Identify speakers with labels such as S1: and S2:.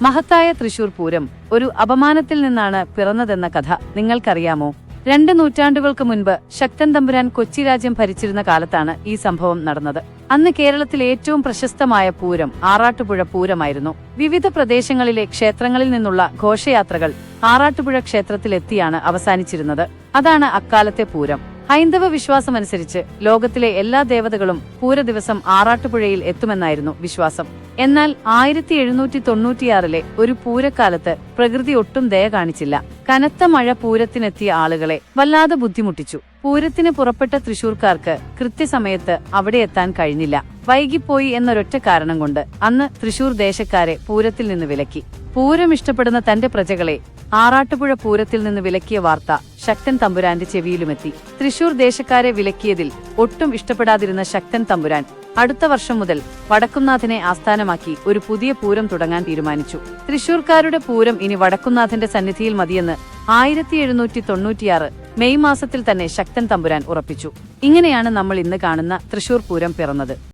S1: മഹത്തായ തൃശൂർ പൂരം ഒരു അപമാനത്തിൽ നിന്നാണ് പിറന്നതെന്ന കഥ നിങ്ങൾക്കറിയാമോ? 2 നൂറ്റാണ്ടുകൾക്ക് മുൻപ് ശക്തൻ തമ്പുരാൻ കൊച്ചി രാജ്യം ഭരിച്ചിരുന്ന കാലത്താണ് ഈ സംഭവം നടന്നത്. അന്ന് കേരളത്തിലെ ഏറ്റവും പ്രശസ്തമായ പൂരം ആറാട്ടുപുഴ പൂരമായിരുന്നു. വിവിധ പ്രദേശങ്ങളിലെ ക്ഷേത്രങ്ങളിൽ നിന്നുള്ള ഘോഷയാത്രകൾ ആറാട്ടുപുഴ ക്ഷേത്രത്തിലെത്തിയാണ് അവസാനിച്ചിരുന്നത്. അതാണ് അക്കാലത്തെ പൂരം. ഹൈന്ദവ വിശ്വാസമനുസരിച്ച് ലോകത്തിലെ എല്ലാ ദേവതകളും പൂരദിവസം ആറാട്ടുപുഴയിൽ എത്തുമെന്നായിരുന്നു വിശ്വാസം. എന്നാൽ 1796 ഒരു പൂരക്കാലത്ത് പ്രകൃതി ഒട്ടും ദയ കാണിച്ചില്ല. കനത്ത മഴ പൂരത്തിനെത്തിയ ആളുകളെ വല്ലാതെ ബുദ്ധിമുട്ടിച്ചു. പൂരത്തിന് പുറപ്പെട്ട തൃശൂർക്കാർക്ക് കൃത്യസമയത്ത് അവിടെ എത്താൻ കഴിഞ്ഞില്ല. വൈകിപ്പോയി എന്നൊരൊറ്റ കാരണം കൊണ്ട് അന്ന് തൃശൂർ ദേശക്കാരെ പൂരത്തിൽ നിന്ന് വിലക്കി. പൂരം ഇഷ്ടപ്പെടുന്ന തന്റെ പ്രജകളെ ആറാട്ടുപുഴ പൂരത്തിൽ നിന്ന് വിലക്കിയ വാർത്ത ശക്തൻ തമ്പുരാന്റെ ചെവിയിലുമെത്തി. തൃശൂർ ദേശക്കാരെ വിലക്കിയതിൽ ഒട്ടും ഇഷ്ടപ്പെടാതിരുന്ന ശക്തൻ തമ്പുരാൻ അടുത്ത വർഷം മുതൽ വടക്കുംനാഥനെ ആസ്ഥാനമാക്കി ഒരു പുതിയ പൂരം തുടങ്ങാൻ തീരുമാനിച്ചു. തൃശൂർക്കാരുടെ പൂരം ഇനി വടക്കുംനാഥന്റെ സന്നിധിയിൽ മതിയെന്ന് 1796 മെയ് മാസത്തിൽ തന്നെ ശക്തൻ തമ്പുരാൻ ഉറപ്പിച്ചു. ഇങ്ങനെയാണ് നമ്മൾ ഇന്ന് കാണുന്ന തൃശൂർ പൂരം പിറന്നത്.